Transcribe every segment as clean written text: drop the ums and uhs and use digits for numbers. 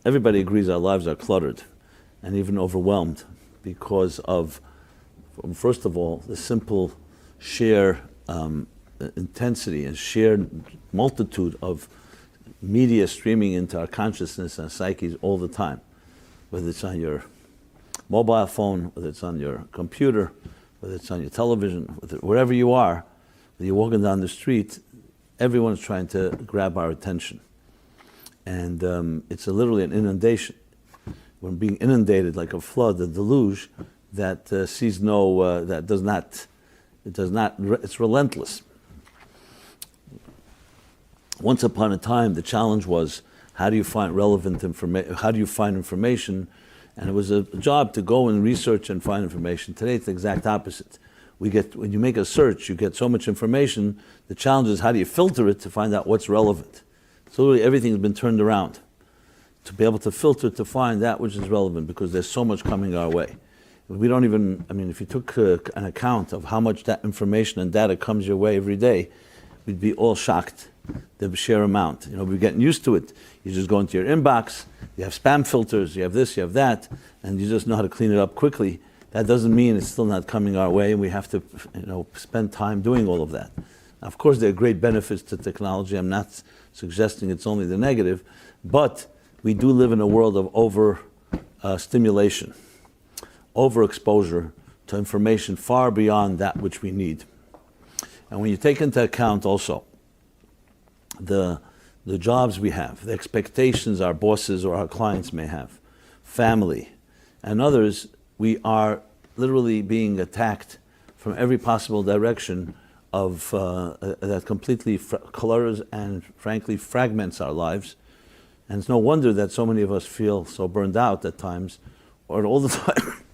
everybody agrees our lives are cluttered and even overwhelmed because of, first of all, the simple sheer intensity and sheer multitude of media streaming into our consciousness and psyches all the time, whether it's on your mobile phone, whether it's on your computer, whether it's on your television, wherever you are, when you're walking down the street, everyone's trying to grab our attention. And it's literally an inundation. We're being inundated like a flood, a deluge that sees no, that does not, it's relentless. Once upon a time, the challenge was, how do you find relevant information? How do you find information? And it was a job to go and research and find information. Today, it's the exact opposite. When you make a search, you get so much information. The challenge is, how do you filter it to find out what's relevant? So really, everything's been turned around to be able to filter, to find that which is relevant, because there's so much coming our way. We don't even, if you took an account of how much that information and data comes your way every day, we'd be all shocked, the sheer amount. We're getting used to it. You just go into your inbox, you have spam filters, you have this, you have that, and you just know how to clean it up quickly. That doesn't mean it's still not coming our way, and we have to spend time doing all of that. Now, of course, there are great benefits to technology. I'm not suggesting it's only the negative, but we do live in a world of over-stimulation, overexposure to information far beyond that which we need. And when you take into account also the jobs we have, the expectations our bosses or our clients may have, family, and others, we are literally being attacked from every possible direction of that completely colors and frankly fragments our lives. And it's no wonder that so many of us feel so burned out at times, or all the time,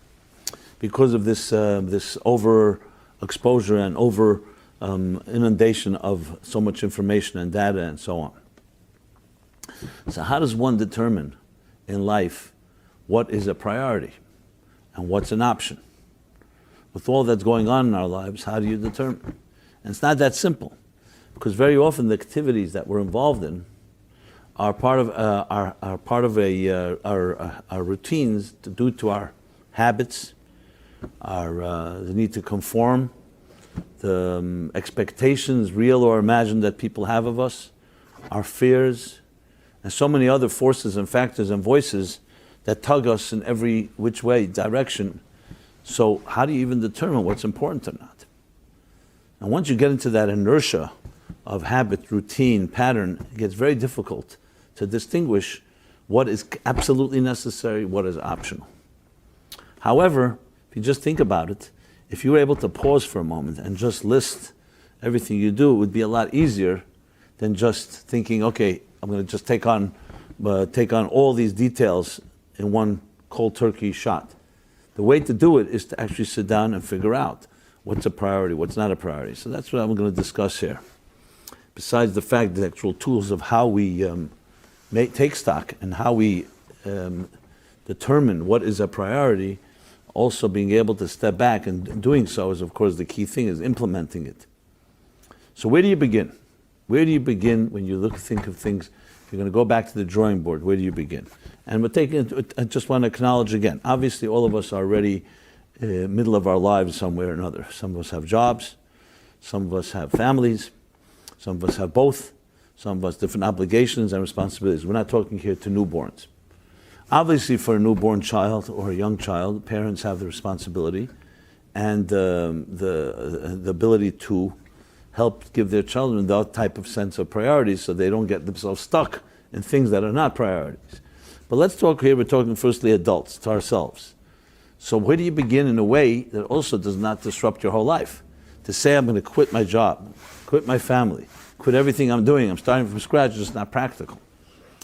because of this overexposure and over inundation of so much information and data and so on. So how does one determine in life what is a priority and what's an option? With all that's going on in our lives, how do you determine? And it's not that simple, because very often the activities that we're involved in are part of our routines due to our habits, the need to conform, the expectations, real or imagined, that people have of us, our fears, and so many other forces and factors and voices that tug us in every which way, direction. So how do you even determine what's important or not? And once you get into that inertia of habit, routine, pattern, it gets very difficult to distinguish what is absolutely necessary, what is optional. However, if you just think about it, if you were able to pause for a moment and just list everything you do, it would be a lot easier than just thinking, okay, I'm going to just take on all these details in one cold turkey shot. The way to do it is to actually sit down and figure out what's a priority, what's not a priority. So that's what I'm going to discuss here. Besides the fact, the actual tools of how we take stock and how we determine what is a priority, also being able to step back, and doing so is, of course, the key thing, is implementing it. So where do you begin? Where do you begin when you think of things? If you're going to go back to the drawing board, where do you begin? And I just want to acknowledge again, obviously all of us are already middle of our lives somewhere or another. Some of us have jobs, some of us have families, some of us have both, some of us different obligations and responsibilities. We're not talking here to newborns. Obviously, for a newborn child or a young child, parents have the responsibility and the ability to help give their children that type of sense of priorities, so they don't get themselves stuck in things that are not priorities. But let's talk here, we're talking firstly adults, to ourselves. So where do you begin in a way that also does not disrupt your whole life? To say, I'm going to quit my job, quit my family, quit everything I'm doing, I'm starting from scratch, is just not practical.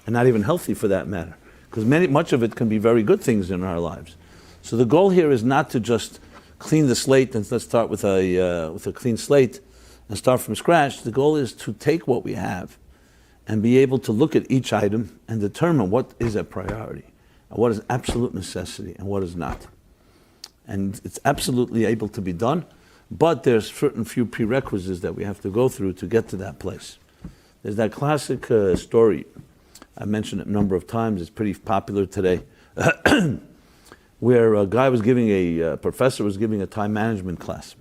And not even healthy for that matter. Because much of it can be very good things in our lives. So the goal here is not to just clean the slate and let's start with a clean slate and start from scratch. The goal is to take what we have and be able to look at each item and determine what is a priority and what is absolute necessity and what is not. And it's absolutely able to be done, but there's certain few prerequisites that we have to go through to get to that place. There's that classic story I mentioned it a number of times. It's pretty popular today. Where a guy was giving a professor was giving a time management class.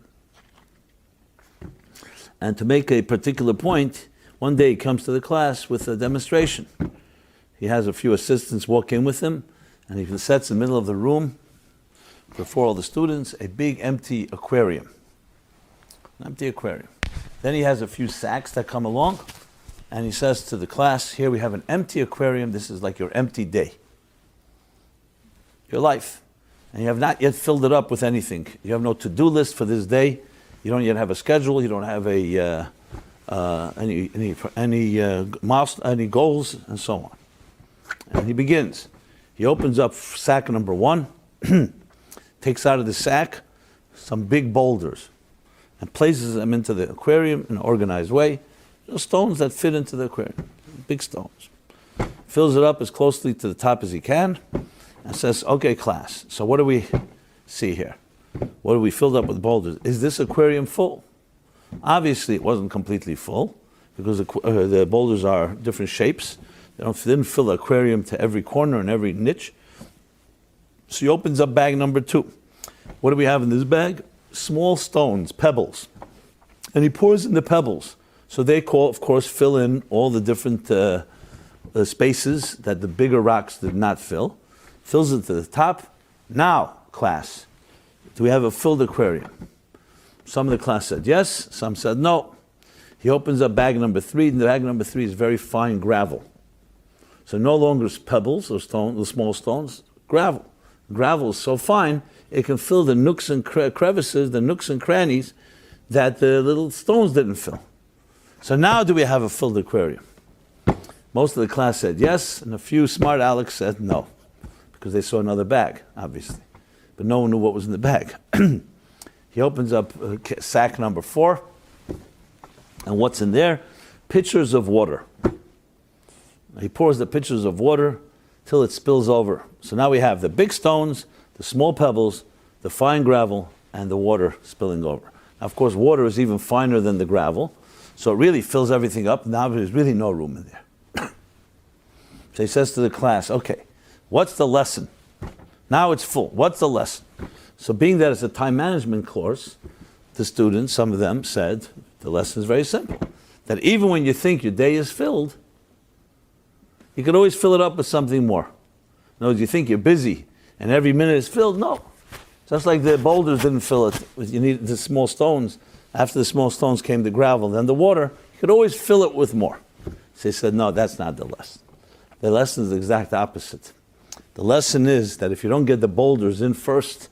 And to make a particular point, one day he comes to the class with a demonstration. He has a few assistants walk in with him, and he sets in the middle of the room, before all the students, a big empty aquarium. An empty aquarium. Then he has a few sacks that come along, and he says to the class, here we have an empty aquarium, this is like your empty day. Your life. And you have not yet filled it up with anything. You have no to-do list for this day. You don't yet have a schedule. You don't have any goals, and so on. And he begins. He opens up sack number 1, takes out of the sack some big boulders, and places them into the aquarium in an organized way. Those stones that fit into the aquarium, big stones. Fills it up as closely to the top as he can, and says, okay, class, so what do we see here? What do we filled up with boulders? Is this aquarium full? Obviously, it wasn't completely full, because the boulders are different shapes. They didn't fill the aquarium to every corner and every niche. So he opens up bag number 2. What do we have in this bag? Small stones, pebbles. And he pours in the pebbles. So they, of course, fill in all the different spaces that the bigger rocks did not fill. Fills it to the top. Now, class, do we have a filled aquarium? Some of the class said yes, some said no. He opens up bag number 3, and the bag number 3 is very fine gravel. So no longer pebbles or stones, the small stones, gravel. Gravel is so fine, it can fill the nooks and crevices, the nooks and crannies that the little stones didn't fill. So now do we have a filled aquarium? Most of the class said yes, and a few smart Alecs said no, because they saw another bag, obviously. But no one knew what was in the bag. He opens up sack number 4, and what's in there? Pitchers of water. He pours the pitchers of water till it spills over. So now we have the big stones, the small pebbles, the fine gravel, and the water spilling over. Now, of course, water is even finer than the gravel, so it really fills everything up. Now there's really no room in there. So he says to the class, okay, what's the lesson? Now it's full. What's the lesson? So being that it's a time management course, the students, some of them said, the lesson is very simple. That even when you think your day is filled, you can always fill it up with something more. In other words, you think you're busy and every minute is filled. No. Just like the boulders didn't fill it. You need the small stones. After the small stones came the gravel, then the water. You could always fill it with more. So he said, no, that's not the lesson. The lesson is the exact opposite. The lesson is that if you don't get the boulders in first,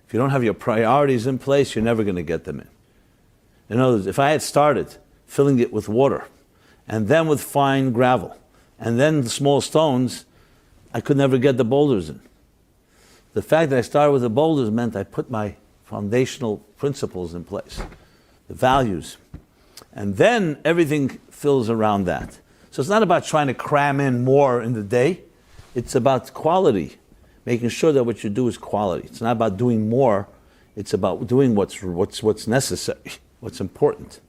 if you don't have your priorities in place, you're never going to get them in. In other words, if I had started filling it with water, and then with fine gravel, and then the small stones, I could never get the boulders in. The fact that I started with the boulders meant I put my foundational principles in place, the values. And then everything fills around that. So it's not about trying to cram in more in the day. It's about quality, making sure that what you do is quality. It's not about doing more. It's about doing what's necessary, what's important.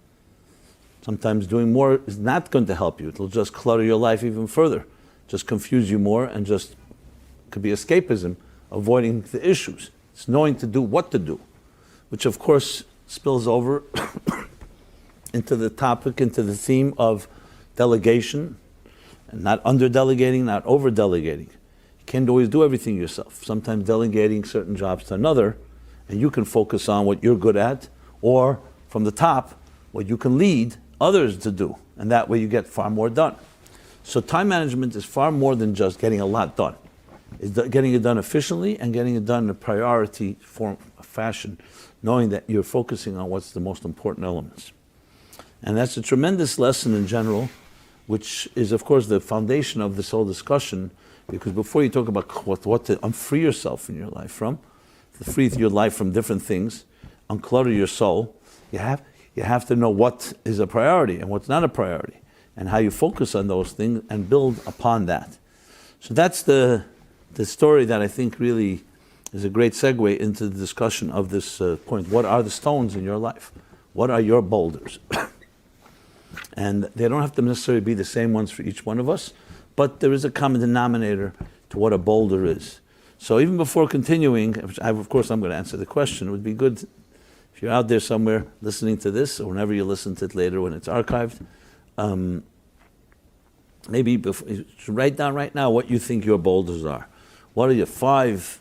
Sometimes doing more is not going to help you. It'll just clutter your life even further, just confuse you more, and just could be escapism, avoiding the issues. It's knowing to do what to do, which of course spills over into the topic, into the theme of delegation, and not under-delegating, not over-delegating. You can't always do everything yourself. Sometimes delegating certain jobs to another, and you can focus on what you're good at, or from the top, what you can lead others to do, and that way you get far more done. So time management is far more than just getting a lot done. It's getting it done efficiently and getting it done in a priority form, fashion, knowing that you're focusing on what's the most important elements. And that's a tremendous lesson in general, which is, of course, the foundation of this whole discussion, because before you talk about what to unfree yourself in your life from, to free your life from different things, unclutter your soul, you have to know what is a priority and what's not a priority, and how you focus on those things and build upon that. So that's the story that I think really is a great segue into the discussion of this point. What are the stones in your life? What are your boulders? And they don't have to necessarily be the same ones for each one of us, but there is a common denominator to what a boulder is. So even before continuing, of course I'm going to answer the question, it would be good if you're out there somewhere listening to this, or whenever you listen to it later when it's archived, maybe you should write down right now what you think your boulders are. What are your 5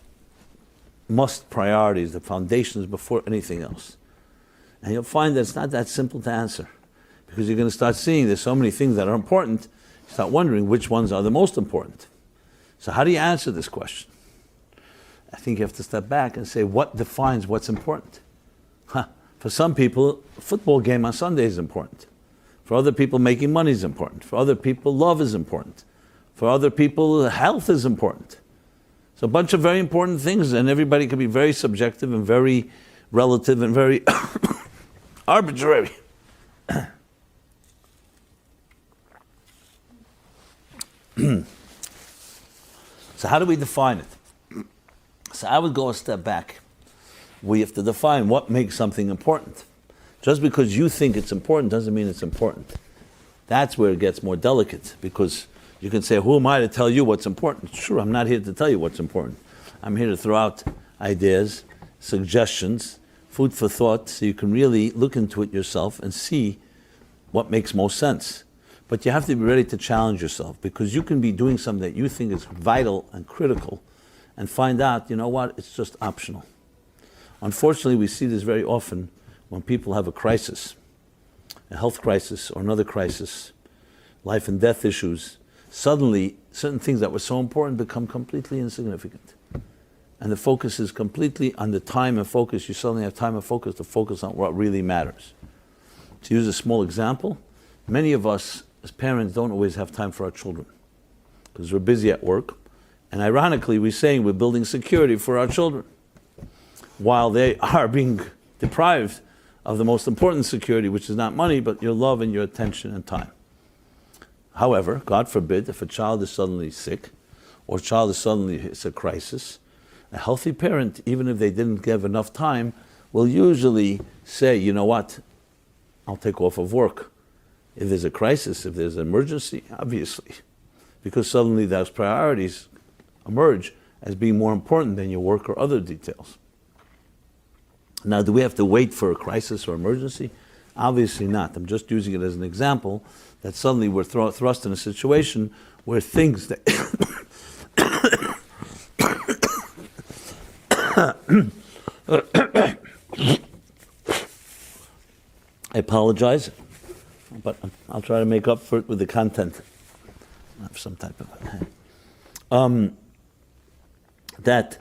must priorities, the foundations before anything else? And you'll find that it's not that simple to answer, because you're going to start seeing there's so many things that are important, you start wondering which ones are the most important. So how do you answer this question? I think you have to step back and say, what defines what's important? For some people, a football game on Sunday is important. For other people, making money is important. For other people, love is important. For other people, health is important. So a bunch of very important things, and everybody can be very subjective and very relative and very arbitrary. So how do we define it? So I would go a step back. We have to define what makes something important. Just because you think it's important doesn't mean it's important. That's where it gets more delicate, because you can say, who am I to tell you what's important? Sure, I'm not here to tell you what's important. I'm here to throw out ideas, suggestions, food for thought, so you can really look into it yourself and see what makes most sense. But you have to be ready to challenge yourself, because you can be doing something that you think is vital and critical and find out, you know what, it's just optional. Unfortunately, we see this very often when people have a crisis, a health crisis or another crisis, life and death issues. Suddenly, certain things that were so important become completely insignificant. And the focus is completely on the time and focus. You suddenly have time and focus to focus on what really matters. To use a small example, many of us as parents don't always have time for our children because we're busy at work. And ironically, we're saying we're building security for our children, while they are being deprived of the most important security, which is not money, but your love and your attention and time. However, God forbid, if a child is suddenly sick, or a child is suddenly it's a crisis, a healthy parent, even if they didn't give enough time, will usually say, you know what, I'll take off of work. If there's a crisis, if there's an emergency, obviously, because suddenly those priorities emerge as being more important than your work or other details. Now, do we have to wait for a crisis or emergency? Obviously not. I'm just using it as an example that suddenly we're thrust in a situation where things that I apologize, but I'll try to make up for it with the content of some type of that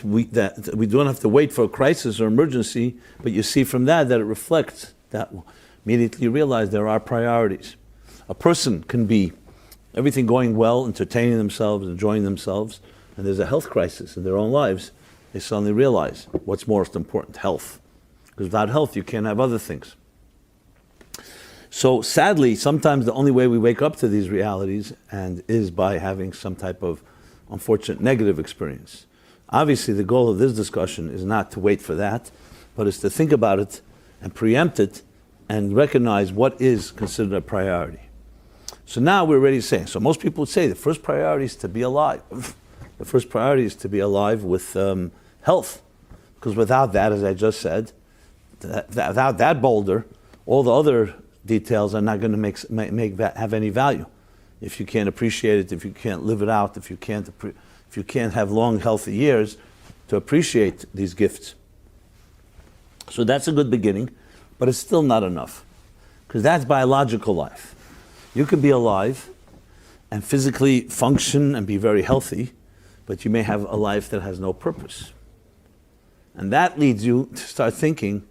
we don't have to wait for a crisis or emergency, but you see from that it reflects that immediately you realize there are priorities. A person can be everything going well, entertaining themselves, enjoying themselves, and there's a health crisis in their own lives. They suddenly realize what's most important, health. Because without health, you can't have other things. So sadly, sometimes the only way we wake up to these realities is by having some type of unfortunate negative experience. Obviously, the goal of this discussion is not to wait for that, but is to think about it and preempt it and recognize what is considered a priority. So now we're already saying, so most people would say the first priority is to be alive. The first priority is to be alive with health. Because without that, as I just said, without that boulder, all the other details are not going to have any value. If you can't appreciate it, if you can't live it out, if you can't have long, healthy years to appreciate these gifts. So that's a good beginning, but it's still not enough, because that's biological life. You can be alive and physically function and be very healthy, but you may have a life that has no purpose. And that leads you to start thinking,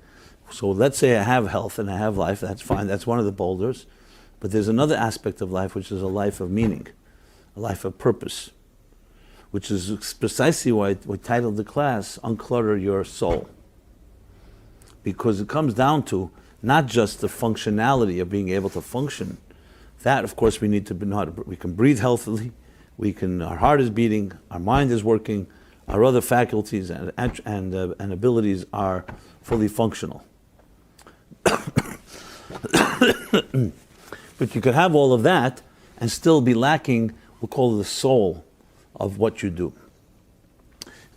so let's say I have health and I have life, that's fine, that's one of the boulders. But there's another aspect of life, which is a life of meaning, a life of purpose, which is precisely why we titled the class, Unclutter Your Soul. Because it comes down to not just the functionality of being able to function. That, of course, we need to know how to, we can breathe healthily, our heart is beating, our mind is working, our other faculties and abilities are fully functional. But you could have all of that and still be lacking, we'll call it the soul of what you do.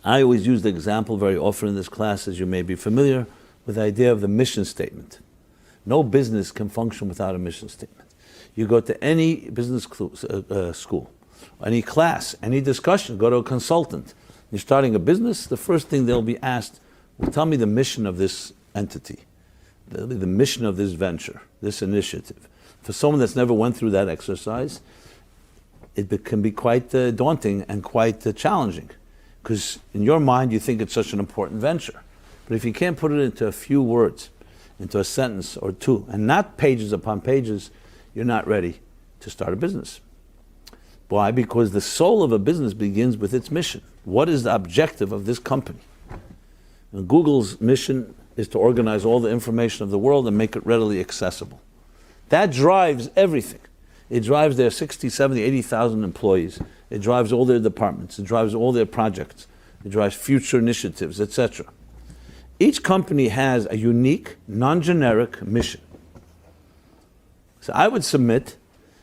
I always use the example very often in this class, as you may be familiar, with the idea of the mission statement. No business can function without a mission statement. You go to any business school, any class, any discussion, go to a consultant. You're starting a business, the first thing they'll be asked, well, tell me the mission of this entity. That'll be the mission of this venture, this initiative. For someone that's never went through that exercise, it can be quite daunting and quite challenging. Because in your mind, you think it's such an important venture. But if you can't put it into a few words, into a sentence or two, and not pages upon pages, you're not ready to start a business. Why? Because the soul of a business begins with its mission. What is the objective of this company? And Google's mission is to organize all the information of the world and make it readily accessible. That drives everything. It drives their 60, 70, 80,000 employees. It drives all their departments. It drives all their projects. It drives future initiatives, etc. Each company has a unique, non-generic mission. So I would submit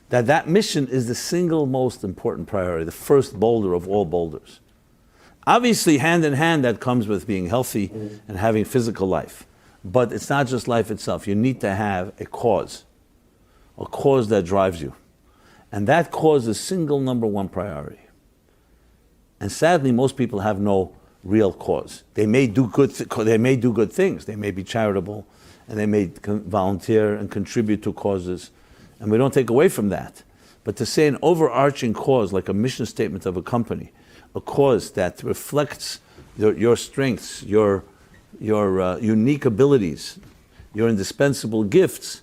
that that mission is the single most important priority, the first boulder of all boulders. Obviously, hand in hand, that comes with being healthy and having physical life. But it's not just life itself. You need to have a cause that drives you. And that cause is single number one priority. And sadly, most people have no real cause. They may do good things. They may be charitable, and they may volunteer and contribute to causes. And we don't take away from that. But to say an overarching cause, like a mission statement of a company, a cause that reflects your strengths, your unique abilities, your indispensable gifts,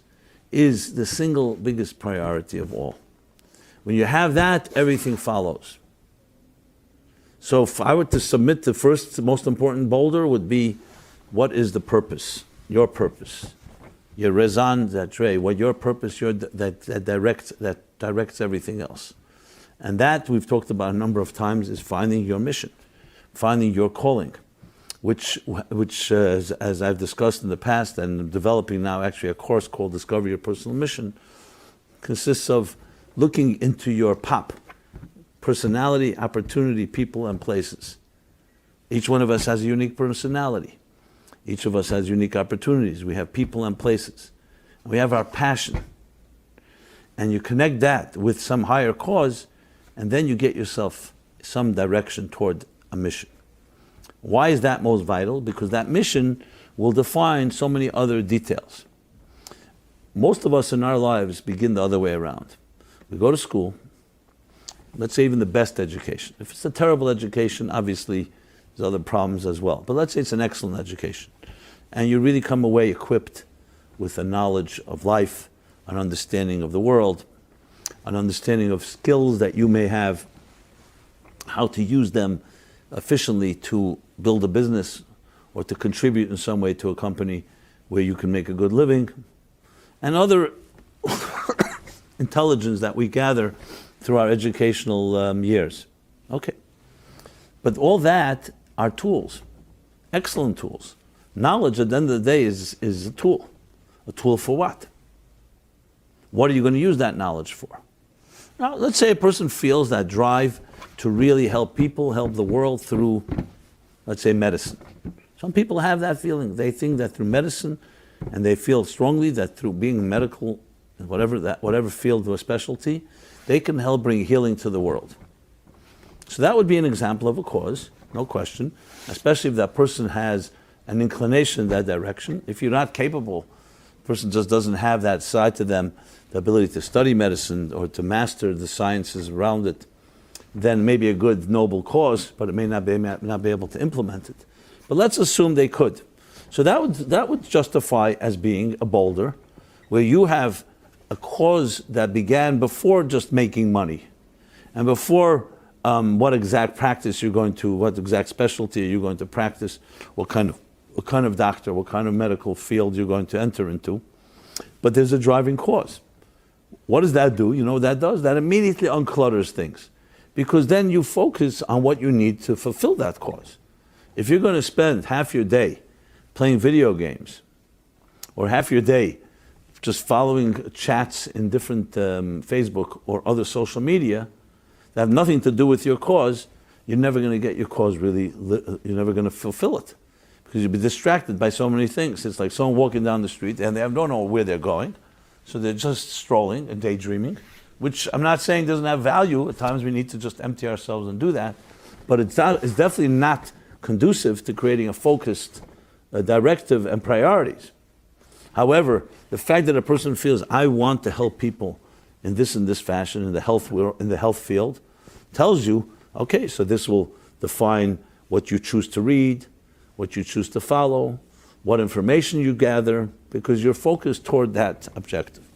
is the single biggest priority of all. When you have that, everything follows. So if I were to submit the first most important boulder, would be, what is the purpose? Your purpose. Your raison d'être, what your purpose, that directs everything else. And that, we've talked about a number of times, is finding your mission, finding your calling, which as I've discussed in the past, and developing now actually a course called Discover Your Personal Mission, consists of looking into your POP, personality, opportunity, people, and places. Each one of us has a unique personality. Each of us has unique opportunities. We have people and places. We have our passion. And you connect that with some higher cause, and then you get yourself some direction toward a mission. Why is that most vital? Because that mission will define so many other details. Most of us in our lives begin the other way around. We go to school, let's say even the best education. If it's a terrible education, obviously there's other problems as well. But let's say it's an excellent education. And you really come away equipped with a knowledge of life, an understanding of the world, an understanding of skills that you may have, how to use them efficiently to build a business or to contribute in some way to a company where you can make a good living, and other intelligence that we gather through our educational years. Okay. But all that are tools, excellent tools. Knowledge at the end of the day is a tool. A tool for what? What are you going to use that knowledge for? Now, let's say a person feels that drive to really help people, help the world through, let's say, medicine. Some people have that feeling. They think that through medicine, and they feel strongly that through being medical, whatever field or specialty, they can help bring healing to the world. So that would be an example of a cause, no question, especially if that person has an inclination in that direction. If you're not capable, the person just doesn't have that side to them, the ability to study medicine or to master the sciences around it, then maybe a good noble cause, but it may not be able to implement it. But let's assume they could. So that would justify as being a boulder, where you have a cause that began before just making money, and before what exact practice you're going to, what exact specialty are you going to practice, what kind of doctor, what kind of medical field you're going to enter into. But there's a driving cause. What does that do? You know what that does? That immediately unclutters things, because then you focus on what you need to fulfill that cause. If you're going to spend half your day playing video games, or half your day just following chats in different Facebook or other social media that have nothing to do with your cause, you're never going to get your cause really, you're never going to fulfill it. Because you'll be distracted by so many things. It's like someone walking down the street and they don't know where they're going. So they're just strolling and daydreaming, which I'm not saying doesn't have value. At times we need to just empty ourselves and do that. But it's definitely not conducive to creating a focused directive and priorities. However, the fact that a person feels, I want to help people in this and this fashion, in the health field, tells you, okay, so this will define what you choose to read, what you choose to follow, what information you gather, because you're focused toward that objective.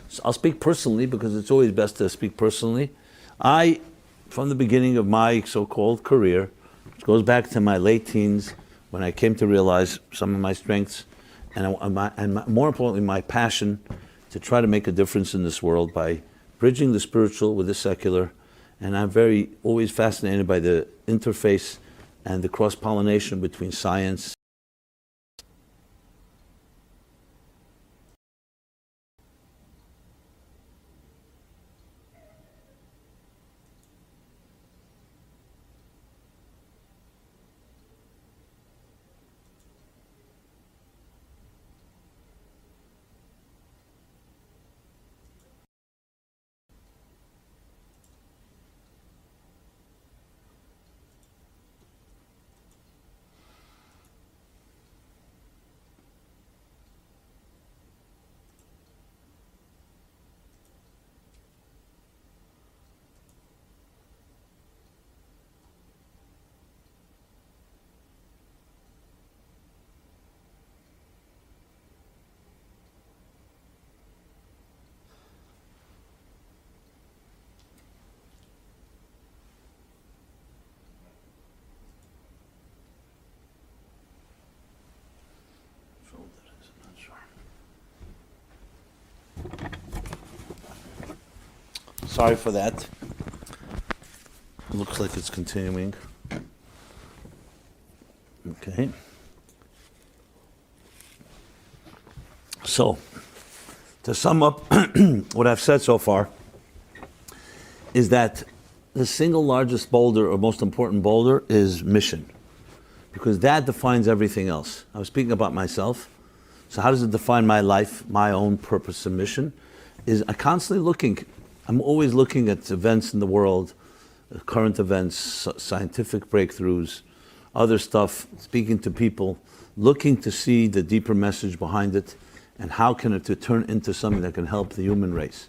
So I'll speak personally, because it's always best to speak personally. I, from the beginning of my so-called career, which goes back to my late teens, when I came to realize some of my strengths, and more importantly, my passion to try to make a difference in this world by bridging the spiritual with the secular. And I'm always fascinated by the interface and the cross-pollination between science. Sorry for that. Looks like it's continuing. Okay. So, to sum up what I've said so far, is that the single largest boulder or most important boulder is mission. Because that defines everything else. I was speaking about myself. So how does it define my life, my own purpose and mission? Is I'm constantly looking. I'm always looking at events in the world, current events, scientific breakthroughs, other stuff, speaking to people, looking to see the deeper message behind it, and how can it turn into something that can help the human race.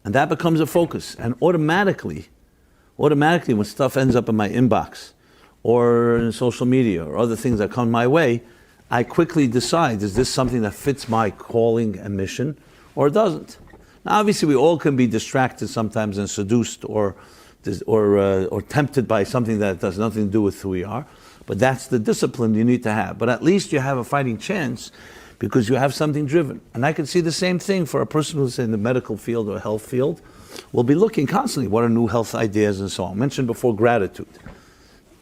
And that becomes a focus. And automatically when stuff ends up in my inbox, or in social media, or other things that come my way, I quickly decide, is this something that fits my calling and mission, or it doesn't? Now, obviously, we all can be distracted sometimes and seduced or tempted by something that has nothing to do with who we are. But that's the discipline you need to have. But at least you have a fighting chance because you have something driven. And I can see the same thing for a person who's in the medical field or health field. We'll be looking constantly, what are new health ideas and so on. I mentioned before gratitude.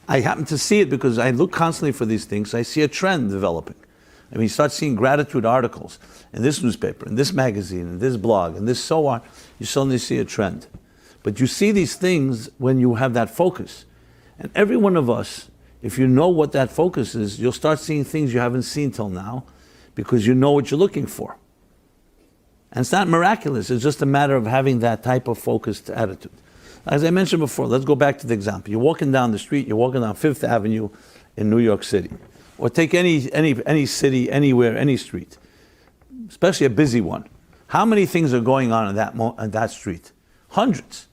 I happen to see it because I look constantly for these things. I see a trend developing. I mean, you start seeing gratitude articles in this newspaper, in this magazine, in this blog, and this so on. You suddenly see a trend. But you see these things when you have that focus. And every one of us, if you know what that focus is, you'll start seeing things you haven't seen till now because you know what you're looking for. And it's not miraculous. It's just a matter of having that type of focused attitude. As I mentioned before, let's go back to the example. You're walking down the street, you're walking down Fifth Avenue in New York City. Or take any city, anywhere, any street, especially a busy one. How many things are going on that street? Hundreds.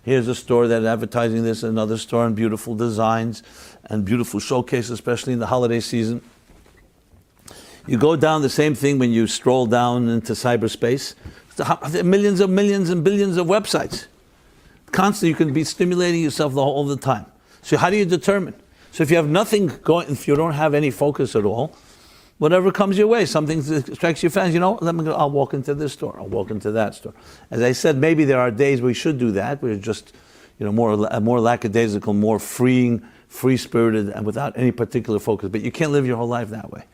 Here's a store that's advertising this, another store, and beautiful designs and beautiful showcases, especially in the holiday season. You go down the same thing when you stroll down into cyberspace. There are millions and billions of websites. Constantly, you can be stimulating yourself all the time. So how do you determine? So if you have nothing going, if you don't have any focus at all, whatever comes your way, something that strikes your fancy, I'll walk into this store, I'll walk into that store. As I said, maybe there are days we should do that. We're just, more lackadaisical, more free-spirited, and without any particular focus. But you can't live your whole life that way.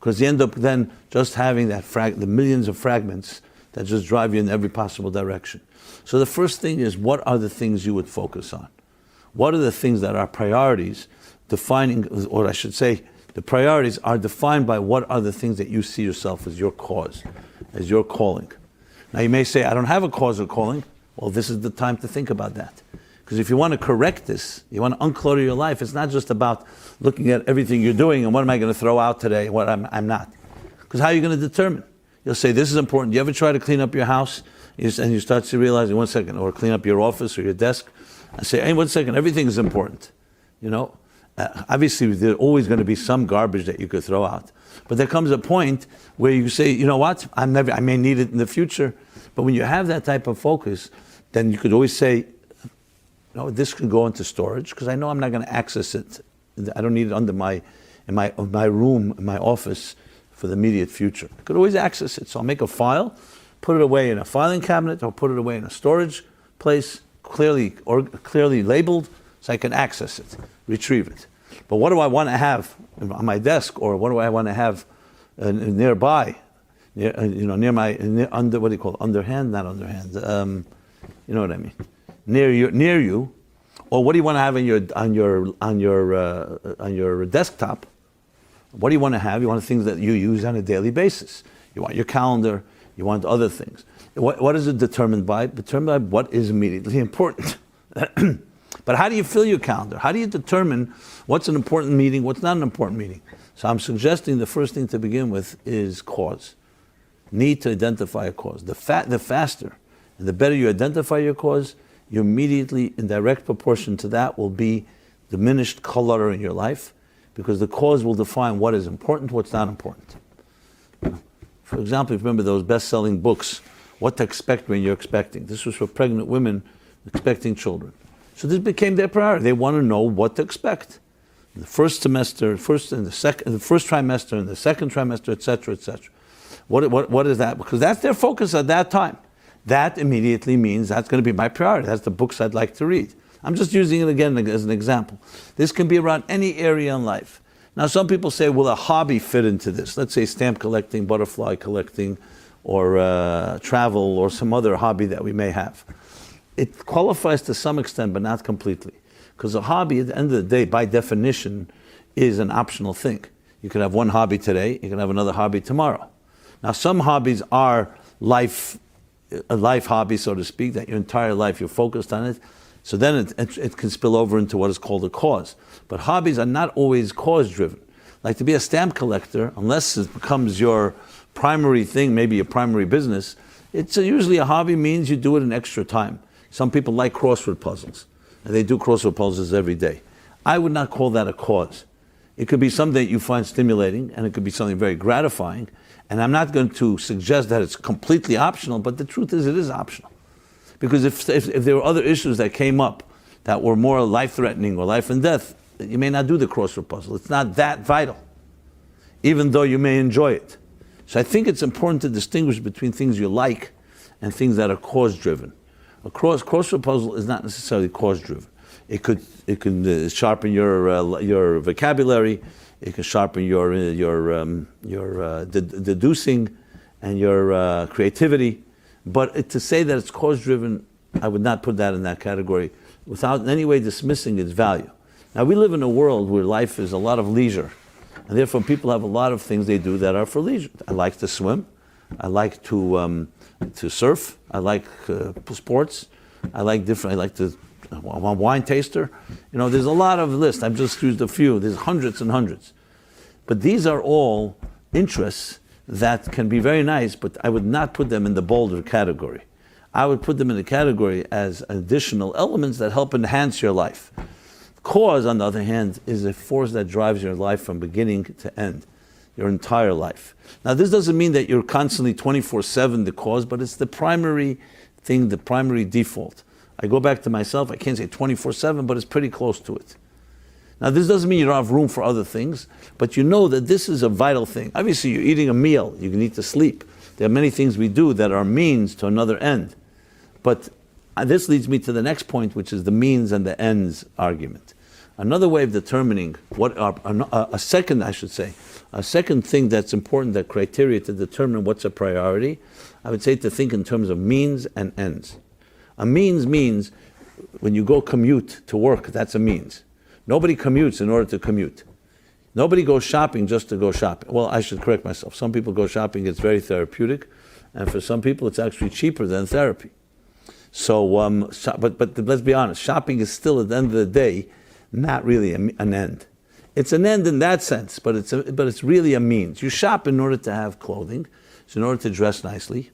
Because you end up then just having the millions of fragments that just drive you in every possible direction. So the first thing is, what are the things you would focus on? What are the things that are priorities, defining, or I should say, the priorities are defined by what are the things that you see yourself as your cause, as your calling. Now you may say, I don't have a cause or calling. Well, this is the time to think about that. Because if you want to correct this, you want to unclutter your life, it's not just about looking at everything you're doing and what am I going to throw out today, what I'm not. Because how are you going to determine? You'll say, this is important. Do you ever try to clean up your house? And you start to realize, in 1 second, or clean up your office or your desk, and say, hey, 1 second, everything is important. Obviously, there's always going to be some garbage that you could throw out. But there comes a point where you say, you know what, I may need it in the future. But when you have that type of focus, then you could always say, this can go into storage because I know I'm not going to access it. I don't need it in my room, in my office for the immediate future. I could always access it. So I'll make a file, put it away in a filing cabinet, or put it away in a storage place, clearly labeled, so I can access it, retrieve it. But what do I want to have on my desk, or what do I want to have nearby? Underhand, not underhand. You know what I mean? Near you, or what do you want to have on your desktop? What do you want to have? You want things that you use on a daily basis. You want your calendar. You want other things. What is it determined by? Determined by what is immediately important. But how do you fill your calendar? How do you determine what's an important meeting, what's not an important meeting? So I'm suggesting the first thing to begin with is cause. Need to identify a cause. The faster and the better you identify your cause, you immediately, in direct proportion to that, will be diminished clutter in your life, because the cause will define what is important, what's not important. For example, if you remember those best-selling books, What to Expect When You're Expecting. This was for pregnant women expecting children. So this became their priority. They want to know what to expect. The first semester, the first trimester, and the second trimester, etc., etc. What is that? Because that's their focus at that time. That immediately means that's going to be my priority. That's the books I'd like to read. I'm just using it again as an example. This can be around any area in life. Now, some people say, will a hobby fit into this? Let's say stamp collecting, butterfly collecting, or travel, or some other hobby that we may have. It qualifies to some extent, but not completely. Because a hobby, at the end of the day, by definition, is an optional thing. You can have one hobby today, you can have another hobby tomorrow. Now, some hobbies are a life hobby, so to speak, that your entire life you're focused on it. So then it can spill over into what is called a cause. But hobbies are not always cause-driven. Like to be a stamp collector, unless it becomes your primary thing, maybe your primary business, it's usually a hobby means you do it in extra time. Some people like crossword puzzles, and they do crossword puzzles every day. I would not call that a cause. It could be something that you find stimulating, and it could be something very gratifying, and I'm not going to suggest that it's completely optional, but the truth is it is optional. Because if there were other issues that came up that were more life-threatening or life and death, you may not do the crossword puzzle. It's not that vital, even though you may enjoy it. So I think it's important to distinguish between things you like and things that are cause-driven. A crossword puzzle is not necessarily cause-driven. It can sharpen your vocabulary. It can sharpen your deducing and your creativity. But to say that it's cause-driven, I would not put that in that category without in any way dismissing its value. Now, we live in a world where life is a lot of leisure, and therefore people have a lot of things they do that are for leisure. I like to swim. I like to surf. I like sports. I'm a wine taster. There's a lot of lists. I've just used a few. There's hundreds and hundreds. But these are all interests that can be very nice, but I would not put them in the bolder category. I would put them in the category as additional elements that help enhance your life. Cause, on the other hand, is a force that drives your life from beginning to end, your entire life. Now, this doesn't mean that you're constantly 24/7 the cause, but it's the primary thing, the primary default. I go back to myself, I can't say 24/7, but it's pretty close to it. Now, this doesn't mean you don't have room for other things, but you know that this is a vital thing. Obviously, you're eating a meal, you need to sleep. There are many things we do that are means to another end. But this leads me to the next point, which is the means and the ends argument. Another way of determining what are, a second thing that's important, that criteria to determine what's a priority, I would say to think in terms of means and ends. A means means when you go commute to work, that's a means. Nobody commutes in order to commute. Nobody goes shopping just to go shopping. Well, I should correct myself. Some people go shopping, it's very therapeutic, and for some people it's actually cheaper than therapy. So, but let's be honest, shopping is still at the end of the day not really an end. It's an end in that sense, but it's really a means. You shop in order to have clothing, it's in order to dress nicely,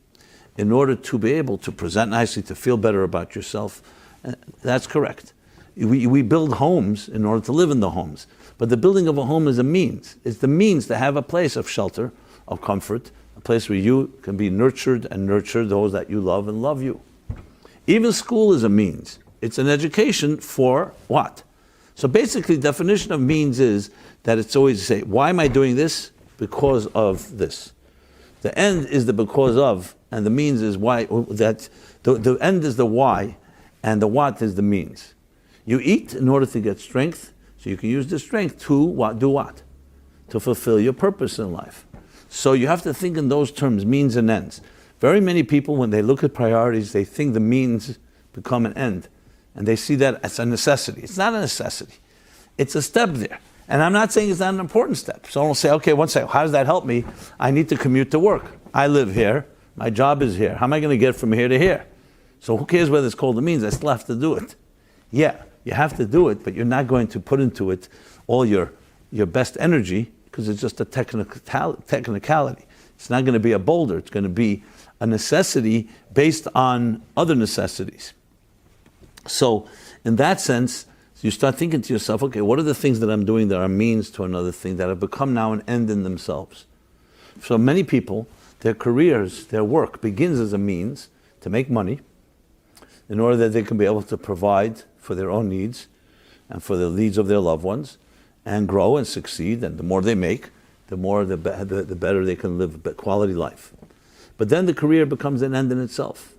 in order to be able to present nicely, to feel better about yourself. That's correct. We build homes in order to live in the homes. But the building of a home is a means. It's the means to have a place of shelter, of comfort, a place where you can be nurtured and nurture those that you love and love you. Even school is a means. It's an education for what? So basically, the definition of means is that it's always to say, why am I doing this? Because of this. The end is the because of, and the means is why. That the end is the why, and the what is the means. You eat in order to get strength, so you can use the strength to what? Do what? To fulfill your purpose in life. So you have to think in those terms, means and ends. Very many people, when they look at priorities, they think the means become an end. And they see that as a necessity. It's not a necessity. It's a step there. And I'm not saying it's not an important step. Someone will say, okay, one second, how does that help me? I need to commute to work. I live here. My job is here. How am I going to get from here to here? So who cares whether it's called a means? I still have to do it. Yeah, you have to do it, but you're not going to put into it all your best energy because it's just a technicality. It's not going to be a boulder. It's going to be a necessity based on other necessities. So in that sense, you start thinking to yourself, okay, what are the things that I'm doing that are means to another thing that have become now an end in themselves? So many people, their careers, their work begins as a means to make money in order that they can be able to provide for their own needs and for the needs of their loved ones and grow and succeed. And the more they make, the better they can live a quality life. But then the career becomes an end in itself.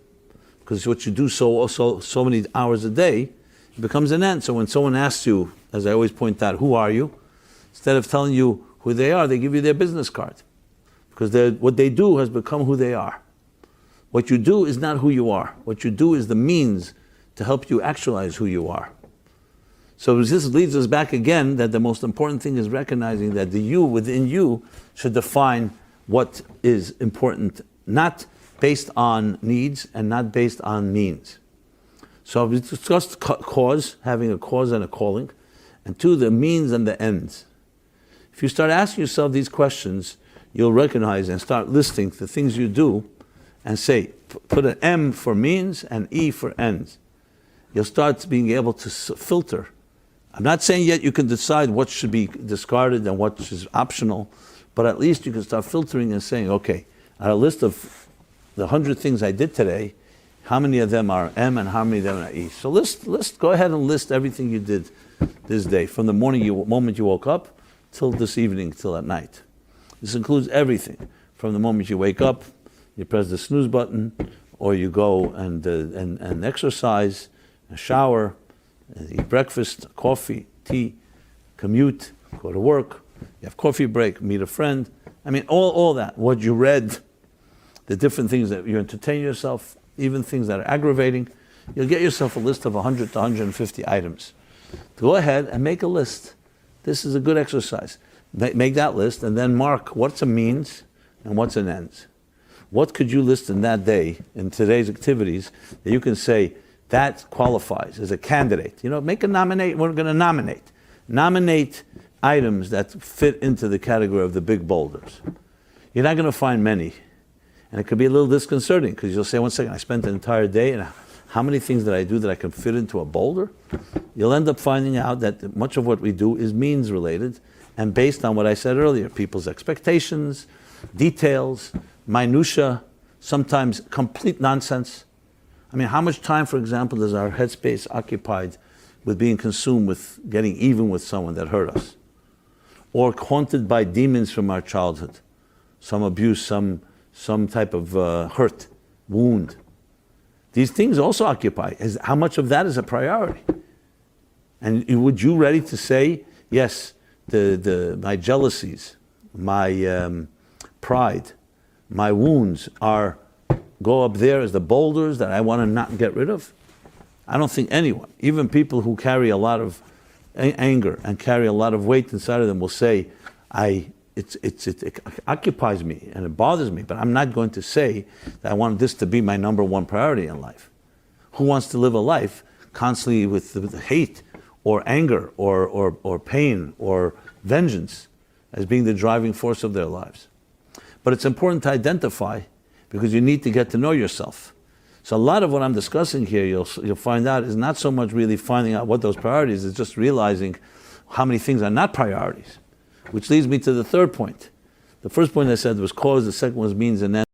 Because what you do so many hours a day, it becomes an end. So when someone asks you, as I always point out, who are you? Instead of telling you who they are, they give you their business card. Because what they do has become who they are. What you do is not who you are. What you do is the means to help you actualize who you are. So this leads us back again that the most important thing is recognizing that the you within you should define what is important, not based on needs and not based on means. So we discussed cause, having a cause and a calling, and two, the means and the ends. If you start asking yourself these questions, you'll recognize and start listing the things you do and say, put an M for means and E for ends. You'll start being able to filter. I'm not saying yet you can decide what should be discarded and what is optional, but at least you can start filtering and saying, okay, on a list of the 100 things I did today, how many of them are M and how many of them are E? So go ahead and list everything you did this day, from the moment you woke up till this evening, till at night. This includes everything, from the moment you wake up, you press the snooze button, or you go and exercise, shower, eat breakfast, coffee, tea, commute, go to work, you have coffee break, meet a friend. I mean, all that, what you read, the different things that you entertain yourself, even things that are aggravating, you'll get yourself a list of 100 to 150 items. Go ahead and make a list. This is a good exercise. Make that list and then mark what's a means and what's an ends. What could you list in that day, in today's activities, that you can say, that qualifies as a candidate? You know, make a nominate, we're going to nominate. Nominate items that fit into the category of the big boulders. You're not going to find many. And it could be a little disconcerting because you'll say, one second, I spent an entire day and how many things did I do that I can fit into a boulder? You'll end up finding out that much of what we do is means related and based on what I said earlier, people's expectations, details, minutia, sometimes complete nonsense. I mean, how much time, for example, is our headspace occupied with being consumed with getting even with someone that hurt us? Or haunted by demons from our childhood, some abuse, some type of hurt, wound. These things also occupy. How much of that is a priority? And would you ready to say, yes, my jealousies, my pride, my wounds go up there as the boulders that I want to not get rid of? I don't think anyone, even people who carry a lot of anger and carry a lot of weight inside of them, will say, it occupies me and it bothers me, but I'm not going to say that I want this to be my number one priority in life. Who wants to live a life constantly with hate or anger or pain or vengeance as being the driving force of their lives? But it's important to identify, because you need to get to know yourself. So a lot of what I'm discussing here, you'll find out, is not so much really finding out what those priorities, it's just realizing how many things are not priorities. Which leads me to the third point. The first point I said was cause, the second was means and end.